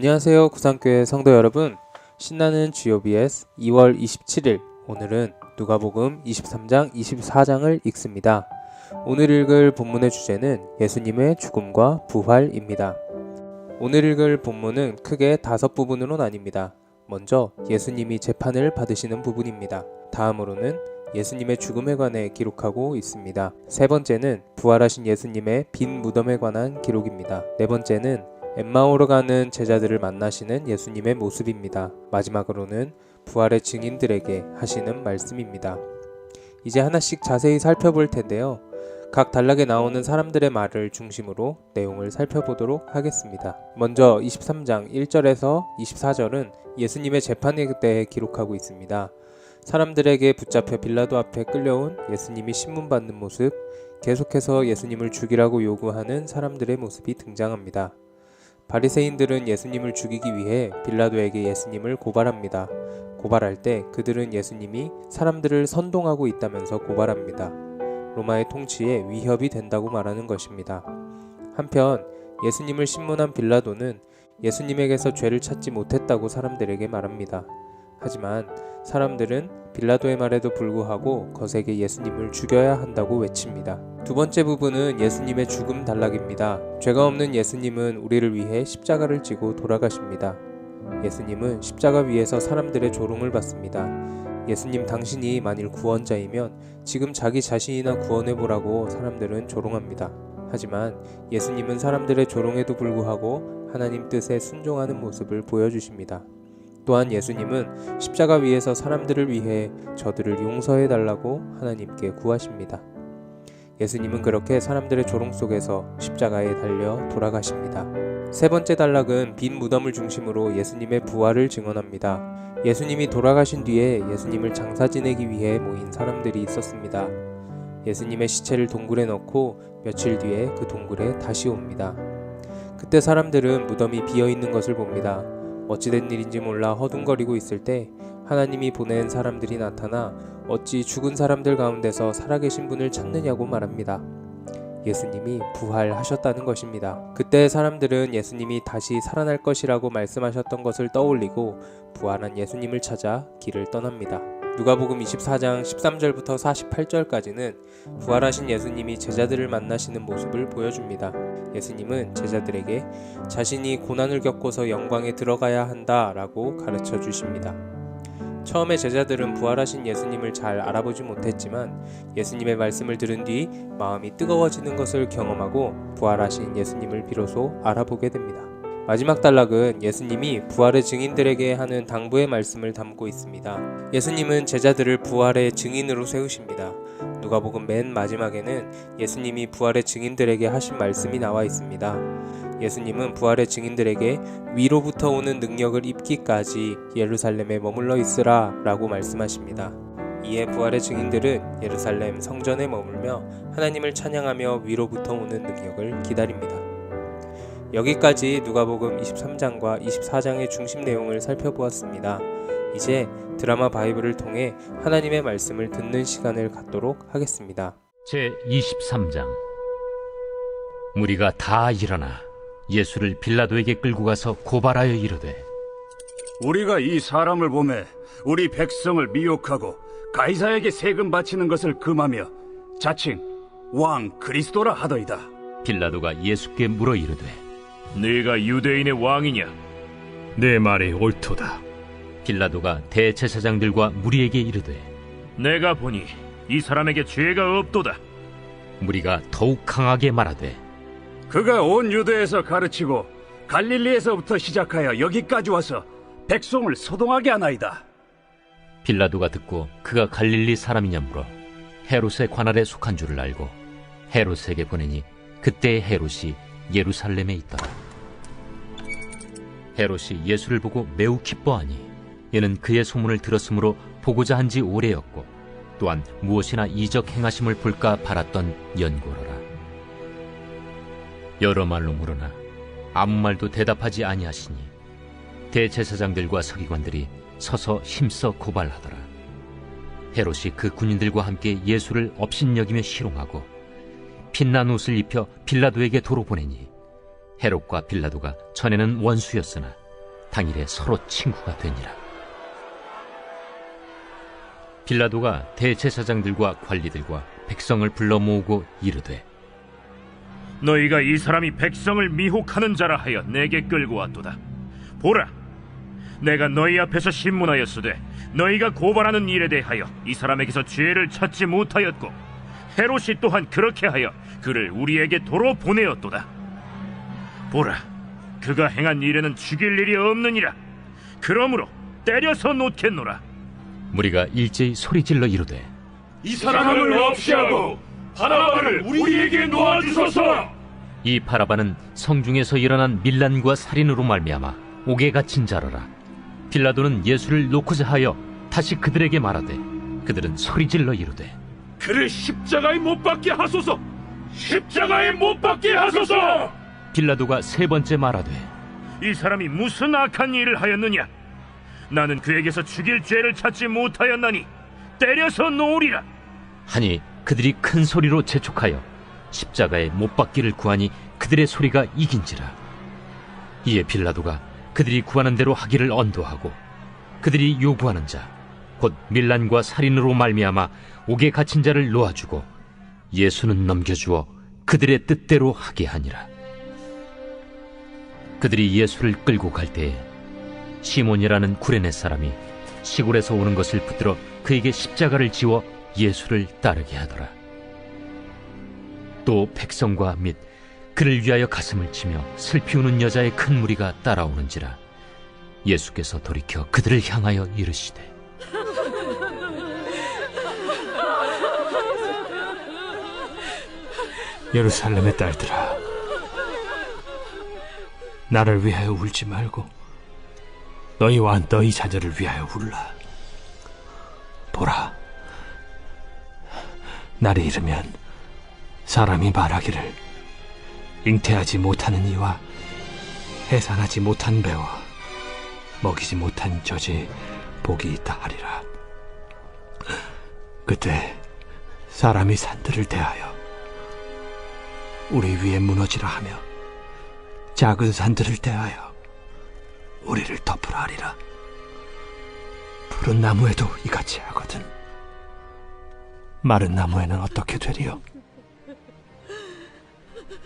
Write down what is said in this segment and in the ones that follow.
안녕하세요, 구산교회 성도 여러분. 신나는 GOBS 2월 27일, 오늘은 누가복음 23장 24장을 읽습니다. 오늘 읽을 본문의 주제는 예수님의 죽음과 부활입니다. 오늘 읽을 본문은 크게 5부분으로 나뉩니다. 먼저 예수님이 재판을 받으시는 부분입니다. 다음으로는 예수님의 죽음에 관해 기록하고 있습니다. 세 번째는 부활하신 예수님의 빈 무덤에 관한 기록입니다. 네 번째는 엠마오로 가는 제자들을 만나시는 예수님의 모습입니다. 마지막으로는 부활의 증인들에게 하시는 말씀입니다. 이제 하나씩 자세히 살펴볼 텐데요. 각 단락에 나오는 사람들의 말을 중심으로 내용을 살펴보도록 하겠습니다. 먼저 23장 1절에서 24절은 예수님의 재판에 대해 기록하고 있습니다. 사람들에게 붙잡혀 빌라도 앞에 끌려온 예수님이 신문받는 모습, 계속해서 예수님을 죽이라고 요구하는 사람들의 모습이 등장합니다. 바리새인들은 예수님을 죽이기 위해 빌라도에게 예수님을 고발합니다. 고발할 때 그들은 예수님이 사람들을 선동하고 있다면서 고발합니다. 로마의 통치에 위협이 된다고 말하는 것입니다. 한편 예수님을 신문한 빌라도는 예수님에게서 죄를 찾지 못했다고 사람들에게 말합니다. 하지만 사람들은 빌라도의 말에도 불구하고 거세게 예수님을 죽여야 한다고 외칩니다. 두 번째 부분은 예수님의 죽음 단락입니다. 죄가 없는 예수님은 우리를 위해 십자가를 지고 돌아가십니다. 예수님은 십자가 위에서 사람들의 조롱을 받습니다. 예수님 당신이 만일 구원자이면 지금 자기 자신이나 구원해보라고 사람들은 조롱합니다. 하지만 예수님은 사람들의 조롱에도 불구하고 하나님 뜻에 순종하는 모습을 보여주십니다. 또한 예수님은 십자가 위에서 사람들을 위해 저들을 용서해달라고 하나님께 구하십니다. 예수님은 그렇게 사람들의 조롱 속에서 십자가에 달려 돌아가십니다. 세 번째 단락은 빈 무덤을 중심으로 예수님의 부활을 증언합니다. 예수님이 돌아가신 뒤에 예수님을 장사 지내기 위해 모인 사람들이 있었습니다. 예수님의 시체를 동굴에 넣고 며칠 뒤에 그 동굴에 다시 옵니다. 그때 사람들은 무덤이 비어있는 것을 봅니다. 어찌된 일인지 몰라 허둥거리고 있을 때 하나님이 보낸 사람들이 나타나 어찌 죽은 사람들 가운데서 살아계신 분을 찾느냐고 말합니다. 예수님이 부활하셨다는 것입니다. 그때 사람들은 예수님이 다시 살아날 것이라고 말씀하셨던 것을 떠올리고 부활한 예수님을 찾아 길을 떠납니다. 누가복음 24장 13절부터 48절까지는 부활하신 예수님이 제자들을 만나시는 모습을 보여줍니다. 예수님은 제자들에게 자신이 고난을 겪고서 영광에 들어가야 한다라고 가르쳐 주십니다. 처음에 제자들은 부활하신 예수님을 잘 알아보지 못했지만 예수님의 말씀을 들은 뒤 마음이 뜨거워지는 것을 경험하고 부활하신 예수님을 비로소 알아보게 됩니다. 마지막 단락은 예수님이 부활의 증인들에게 하는 당부의 말씀을 담고 있습니다. 예수님은 제자들을 부활의 증인으로 세우십니다. 누가복음 맨 마지막에는 예수님이 부활의 증인들에게 하신 말씀이 나와 있습니다. 예수님은 부활의 증인들에게 위로부터 오는 능력을 입기까지 예루살렘에 머물러 있으라 라고 말씀하십니다. 이에 부활의 증인들은 예루살렘 성전에 머물며 하나님을 찬양하며 위로부터 오는 능력을 기다립니다. 여기까지 누가복음 23장과 24장의 중심 내용을 살펴보았습니다. 이제 드라마 바이블을 통해 하나님의 말씀을 듣는 시간을 갖도록 하겠습니다. 제23장. 무리가 다 일어나 예수를 빌라도에게 끌고 가서 고발하여 이르되, 우리가 이 사람을 보매 우리 백성을 미혹하고 가이사에게 세금 바치는 것을 금하며 자칭 왕 그리스도라 하더이다. 빌라도가 예수께 물어 이르되, 네가 유대인의 왕이냐? 내 말이 옳도다. 빌라도가 대제사장들과 무리에게 이르되, 내가 보니 이 사람에게 죄가 없도다. 무리가 더욱 강하게 말하되, 그가 온 유대에서 가르치고 갈릴리에서부터 시작하여 여기까지 와서 백성을 소동하게 하나이다. 빌라도가 듣고 그가 갈릴리 사람이냐 물어 헤롯의 관할에 속한 줄을 알고 헤롯에게 보내니 그때 헤롯이 예루살렘에 있더라. 헤롯이 예수를 보고 매우 기뻐하니 이는 그의 소문을 들었으므로 보고자 한 지 오래였고 또한 무엇이나 이적 행하심을 볼까 바랐던 연고로라. 여러 말로 물으나 아무 말도 대답하지 아니하시니 대제사장들과 서기관들이 서서 힘써 고발하더라. 헤롯이 그 군인들과 함께 예수를 업신여기며 희롱하고 빛난 옷을 입혀 빌라도에게 도로 보내니 헤롯과 빌라도가 전에는 원수였으나 당일에 서로 친구가 되니라. 빌라도가 대제사장들과 관리들과 백성을 불러 모으고 이르되, 너희가 이 사람이 백성을 미혹하는 자라 하여 내게 끌고 왔도다. 보라, 내가 너희 앞에서 신문하였으되 너희가 고발하는 일에 대하여 이 사람에게서 죄를 찾지 못하였고 헤롯이 또한 그렇게 하여 그를 우리에게 도로 보내었도다. 보라, 그가 행한 일에는 죽일 일이 없느니라. 그러므로 때려서 놓겠노라. 무리가 일제히 소리질러 이르되, 이 사람을 없이 하고 바라바를 우리에게 놓아주소서. 이 바라바는 성중에서 일어난 밀란과 살인으로 말미암아 옥에 갇힌 자라라. 빌라도는 예수를 놓고자 하여 다시 그들에게 말하되, 그들은 소리질러 이르되, 그를 십자가에 못 박게 하소서. 십자가에 못 박게 하소서. 빌라도가 세 번째 말하되, 이 사람이 무슨 악한 일을 하였느냐? 나는 그에게서 죽일 죄를 찾지 못하였나니 때려서 놓으리라. 하니 그들이 큰 소리로 재촉하여 십자가에 못 박기를 구하니 그들의 소리가 이긴지라. 이에 빌라도가 그들이 구하는 대로 하기를 언도하고 그들이 요구하는 자 곧 밀란과 살인으로 말미암아 옥에 갇힌 자를 놓아주고 예수는 넘겨주어 그들의 뜻대로 하게 하니라. 그들이 예수를 끌고 갈 때에 시몬이라는 구레네 사람이 시골에서 오는 것을 붙들어 그에게 십자가를 지워 예수를 따르게 하더라. 또 백성과 및 그를 위하여 가슴을 치며 슬피 우는 여자의 큰 무리가 따라오는지라. 예수께서 돌이켜 그들을 향하여 이르시되, 예루살렘의 딸들아, 나를 위하여 울지 말고 너희와 너희 자녀를 위하여 울라. 보라, 날이 이르면 사람이 말하기를 잉태하지 못하는 이와 해산하지 못한 배와 먹이지 못한 젖이 복이 있다 하리라. 그때 사람이 산들을 대하여 우리 위에 무너지라 하며 작은 산들을 대하여 우리를 덮으라 하리라. 푸른 나무에도 이같이 하거든 마른 나무에는 어떻게 되리요?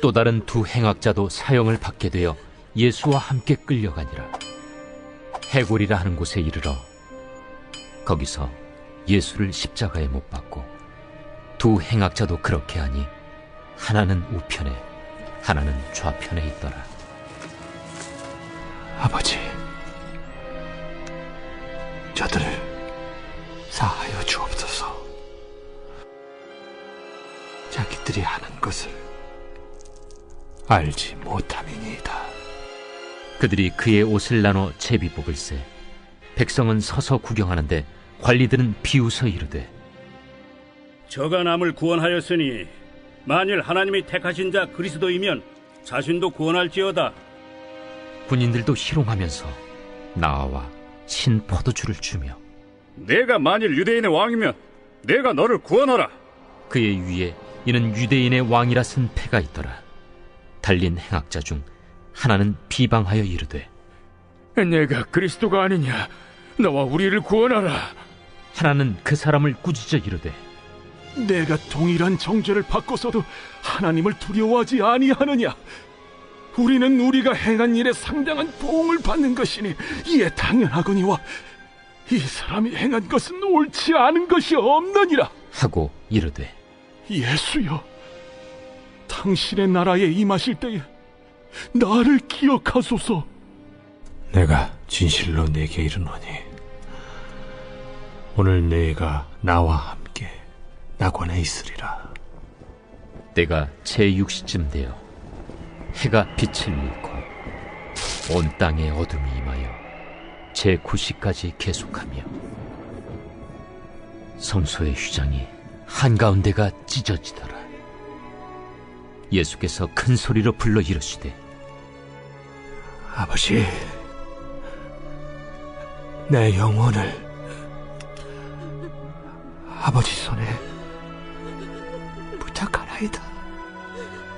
또 다른 두 행악자도 사형을 받게 되어 예수와 함께 끌려가니라. 해골이라 하는 곳에 이르러 거기서 예수를 십자가에 못 박고 두 행악자도 그렇게 하니 하나는 우편에 하나는 좌편에 있더라. 아버지, 저들을 사하여 주옵소서. 자기들이 하는 것을 알지 못함이니이다. 그들이 그의 옷을 나눠 제비 뽑을세. 백성은 서서 구경하는데 관리들은 비웃어 이르되, 저가 남을 구원하였으니 만일 하나님이 택하신 자 그리스도이면 자신도 구원할지어다. 군인들도 희롱하면서 나와 신 포도주를 주며 내가 만일 유대인의 왕이면 내가 너를 구원하라. 그의 위에 이는 유대인의 왕이라 쓴 패가 있더라. 달린 행악자 중 하나는 비방하여 이르되, 내가 그리스도가 아니냐? 너와 우리를 구원하라. 하나는 그 사람을 꾸짖어 이르되, 내가 동일한 정죄를 받고서도 하나님을 두려워하지 아니하느냐? 우리는 우리가 행한 일에 상당한 보응을 받는 것이니 이에 당연하거니와 이 사람이 행한 것은 옳지 않은 것이 없느니라 하고 이르되, 예수여, 당신의 나라에 임하실 때에 나를 기억하소서. 내가 진실로 네게 이르노니 오늘 네가 나와 함께 낙원에 있으리라. 때가 제6시쯤 되어 해가 빛을 잃고 온 땅에 어둠이 임하여 제9시까지 계속하며 성소의 휘장이 한가운데가 찢어지더라. 예수께서 큰 소리로 불러 이르시되, 아버지, 내 영혼을 아버지 손에 부탁하나이다.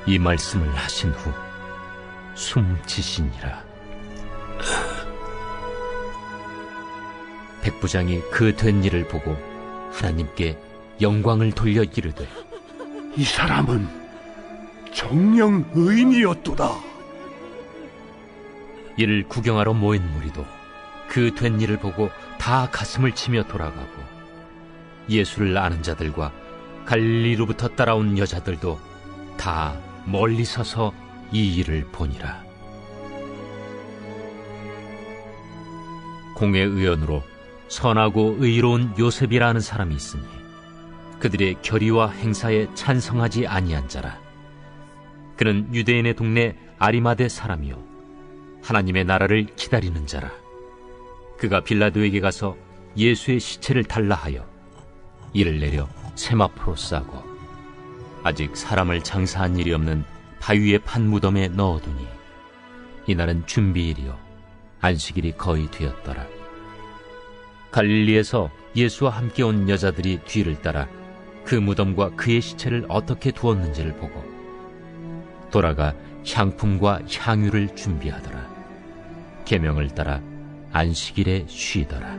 이 말씀을 하신 후 숨지시니라. 백부장이 그 된 일을 보고 하나님께 영광을 돌려 이르되 이 사람은 정령 의인이었도다. 이를 구경하러 모인 무리도 그 된 일을 보고 다 가슴을 치며 돌아가고 예수를 아는 자들과 갈릴리로부터 따라온 여자들도 다 멀리 서서 이 일을 보니라. 공회 의원으로 선하고 의로운 요셉이라는 사람이 있으니 그들의 결의와 행사에 찬성하지 아니한 자라. 그는 유대인의 동네 아리마대 사람이요 하나님의 나라를 기다리는 자라. 그가 빌라도에게 가서 예수의 시체를 달라 하여 이를 내려 세마포로 싸고 아직 사람을 장사한 일이 없는 바위에 판 무덤에 넣어두니 이날은 준비일이요 안식일이 거의 되었더라. 갈릴리에서 예수와 함께 온 여자들이 뒤를 따라 그 무덤과 그의 시체를 어떻게 두었는지를 보고 돌아가 향품과 향유를 준비하더라. 계명을 따라 안식일에 쉬더라.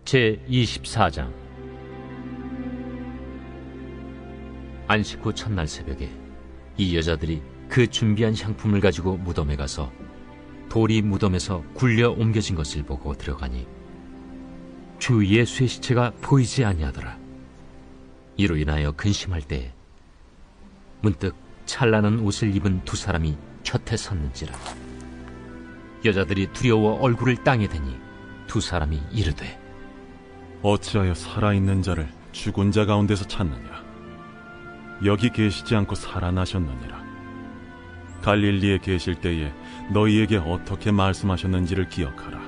제24장. 안식 후 첫날 새벽에 이 여자들이 그 준비한 향품을 가지고 무덤에 가서 돌이 무덤에서 굴려 옮겨진 것을 보고 들어가니 주 예수의 시체가 보이지 아니하더라. 이로 인하여 근심할 때에 문득 찬란한 옷을 입은 두 사람이 곁에 섰는지라. 여자들이 두려워 얼굴을 땅에 대니 두 사람이 이르되 어찌하여 살아있는 자를 죽은 자 가운데서 찾느냐? 여기 계시지 않고 살아나셨느니라. 갈릴리에 계실 때에 너희에게 어떻게 말씀하셨는지를 기억하라.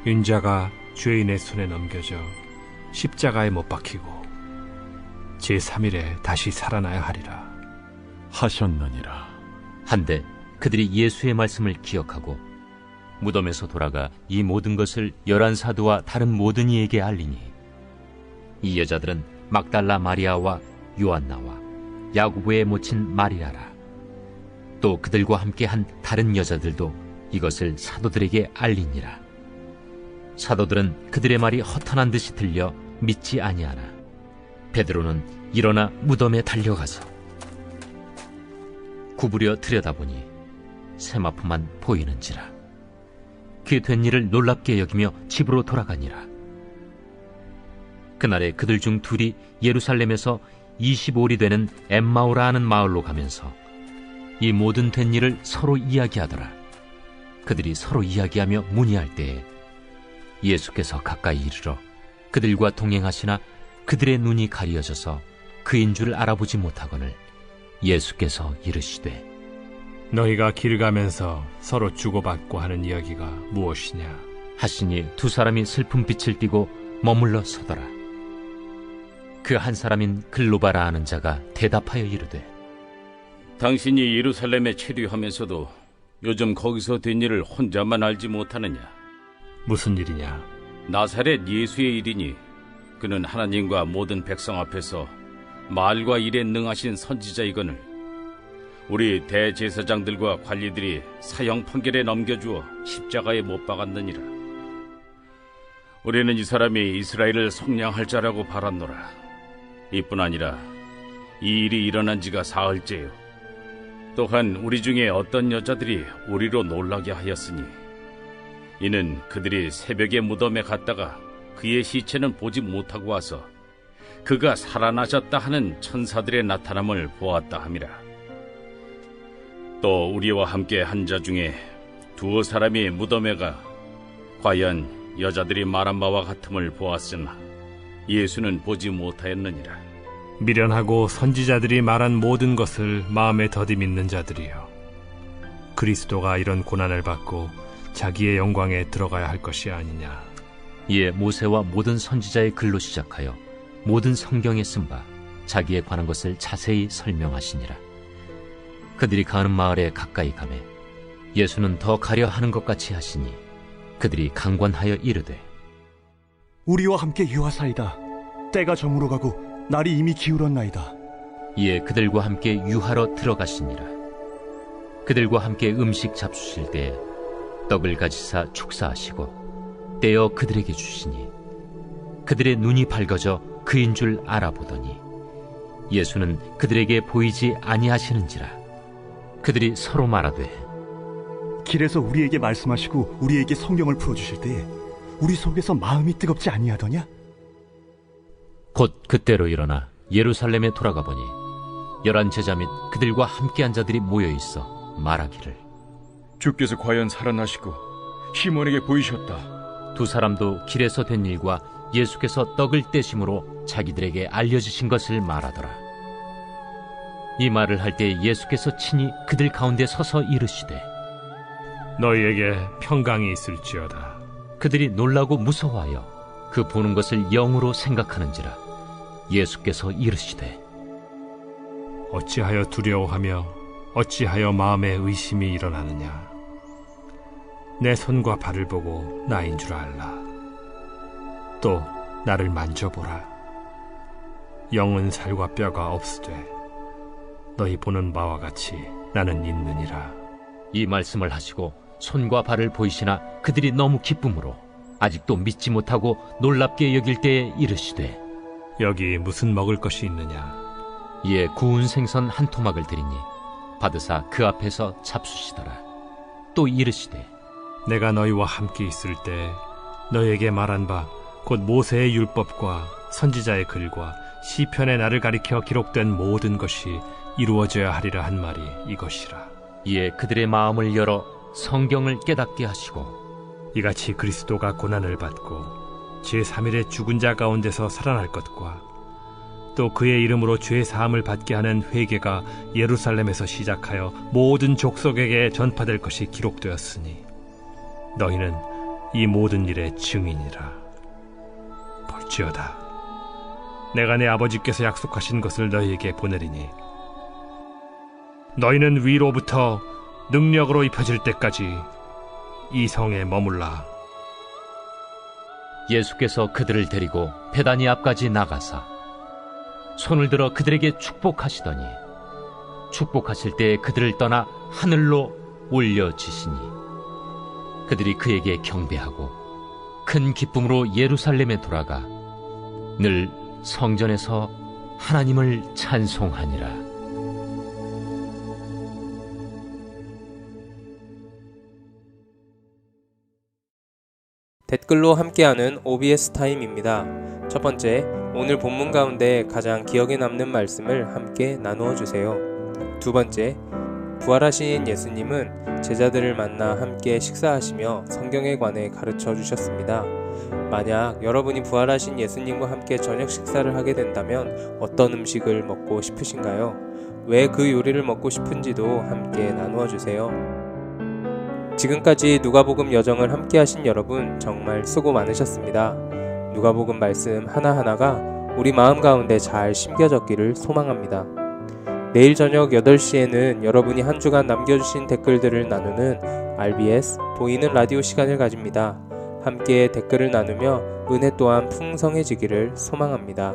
인자가 죄인의 손에 넘겨져 십자가에 못 박히고 제3일에 다시 살아나야 하리라 하셨느니라. 한데 그들이 예수의 말씀을 기억하고 무덤에서 돌아가 이 모든 것을 11사도와 다른 모든 이에게 알리니 이 여자들은 막달라 마리아와 요한나와 야고보의 모친 마리아라. 또 그들과 함께 한 다른 여자들도 이것을 사도들에게 알리니라. 사도들은 그들의 말이 허탄한 듯이 들려 믿지 아니하나 베드로는 일어나 무덤에 달려가서 구부려 들여다보니 세마포만 보이는지라. 그 된 일을 놀랍게 여기며 집으로 돌아가니라. 그날에 그들 중 둘이 예루살렘에서 25里되는 엠마오라 하는 마을로 가면서 이 모든 된 일을 서로 이야기하더라. 그들이 서로 이야기하며 문의할 때에 예수께서 가까이 이르러 그들과 동행하시나 그들의 눈이 가리어져서 그인 줄 알아보지 못하거늘 예수께서 이르시되 너희가 길 가면서 서로 주고받고 하는 이야기가 무엇이냐 하시니 두 사람이 슬픈 빛을 띠고 머물러 서더라. 그 한 사람인 글로바라 하는 자가 대답하여 이르되 당신이 예루살렘에 체류하면서도 요즘 거기서 된 일을 혼자만 알지 못하느냐? 무슨 일이냐? 나사렛 예수의 일이니 그는 하나님과 모든 백성 앞에서 말과 일에 능하신 선지자이거늘 우리 대제사장들과 관리들이 사형 판결에 넘겨주어 십자가에 못 박았느니라. 우리는 이 사람이 이스라엘을 속량할 자라고 바랐노라. 이뿐 아니라 이 일이 일어난 지가 사흘째요. 또한 우리 중에 어떤 여자들이 우리로 놀라게 하였으니 이는 그들이 새벽에 무덤에 갔다가 그의 시체는 보지 못하고 와서 그가 살아나셨다 하는 천사들의 나타남을 보았다 함이라. 또 우리와 함께 한 자 중에 두어 사람이 무덤에 가 과연 여자들이 말한 바와 같음을 보았으나 예수는 보지 못하였느니라. 미련하고 선지자들이 말한 모든 것을 마음에 더디 믿는 자들이여, 그리스도가 이런 고난을 받고 자기의 영광에 들어가야 할 것이 아니냐. 이에 모세와 모든 선지자의 글로 시작하여 모든 성경에 쓴 바 자기에 관한 것을 자세히 설명하시니라. 그들이 가는 마을에 가까이 가매 예수는 더 가려 하는 것 같이 하시니 그들이 강권하여 이르되 우리와 함께 유하사이다. 때가 저물어 가고 날이 이미 기울었나이다. 이에 그들과 함께 유하러 들어가시니라. 그들과 함께 음식 잡수실 때 떡을 가지사 축사하시고 떼어 그들에게 주시니 그들의 눈이 밝아져 그인 줄 알아보더니 예수는 그들에게 보이지 아니하시는지라. 그들이 서로 말하되 길에서 우리에게 말씀하시고 우리에게 성경을 풀어주실 때에 우리 속에서 마음이 뜨겁지 아니하더냐? 곧 그때로 일어나 예루살렘에 돌아가 보니 11 제자 및 그들과 함께한 자들이 모여 있어 말하기를 주께서 과연 살아나시고 시몬에게 보이셨다. 두 사람도 길에서 된 일과 예수께서 떡을 떼심으로 자기들에게 알려주신 것을 말하더라. 이 말을 할 때 예수께서 친히 그들 가운데 서서 이르시되 너희에게 평강이 있을지어다. 그들이 놀라고 무서워하여 그 보는 것을 영으로 생각하는지라. 예수께서 이르시되 어찌하여 두려워하며 어찌하여 마음에 의심이 일어나느냐. 내 손과 발을 보고 나인 줄 알라. 또 나를 만져보라. 영은 살과 뼈가 없으되 너희 보는 바와 같이 나는 있느니라. 이 말씀을 하시고 손과 발을 보이시나 그들이 너무 기쁨으로 아직도 믿지 못하고 놀랍게 여길 때에 이르시되 여기 무슨 먹을 것이 있느냐. 이에 구운 생선 한 토막을 드리니 받으사 그 앞에서 잡수시더라. 또 이르시되 내가 너희와 함께 있을 때 너희에게 말한 바 곧 모세의 율법과 선지자의 글과 시편의 나를 가리켜 기록된 모든 것이 이루어져야 하리라 한 말이 이것이라. 이에 그들의 마음을 열어 성경을 깨닫게 하시고 이같이 그리스도가 고난을 받고 제3일에 죽은 자 가운데서 살아날 것과 또 그의 이름으로 죄 사함을 받게 하는 회개가 예루살렘에서 시작하여 모든 족속에게 전파될 것이 기록되었으니 너희는 이 모든 일의 증인이라. 볼지어다 내가 내 아버지께서 약속하신 것을 너희에게 보내리니 너희는 위로부터 능력으로 입혀질 때까지 이 성에 머물라. 예수께서 그들을 데리고 베다니 앞까지 나가사 손을 들어 그들에게 축복하시더니 축복하실 때 그들을 떠나 하늘로 올려지시니 그들이 그에게 경배하고 큰 기쁨으로 예루살렘에 돌아가 늘 성전에서 하나님을 찬송하니라. 댓글로 함께하는 OBS 타임입니다. 첫 번째, 오늘 본문 가운데 가장 기억에 남는 말씀을 함께 나누어 주세요. 두 번째, 부활하신 예수님은 제자들을 만나 함께 식사하시며 성경에 관해 가르쳐 주셨습니다. 만약 여러분이 부활하신 예수님과 함께 저녁 식사를 하게 된다면 어떤 음식을 먹고 싶으신가요? 왜 그 요리를 먹고 싶은지도 함께 나누어 주세요. 지금까지 누가복음 여정을 함께 하신 여러분 정말 수고 많으셨습니다. 누가복음 말씀 하나하나가 우리 마음 가운데 잘 심겨졌기를 소망합니다. 내일 저녁 8시에는 여러분이 한 주간 남겨주신 댓글들을 나누는 RBS 보이는 라디오 시간을 가집니다. 함께 댓글을 나누며 은혜 또한 풍성해지기를 소망합니다.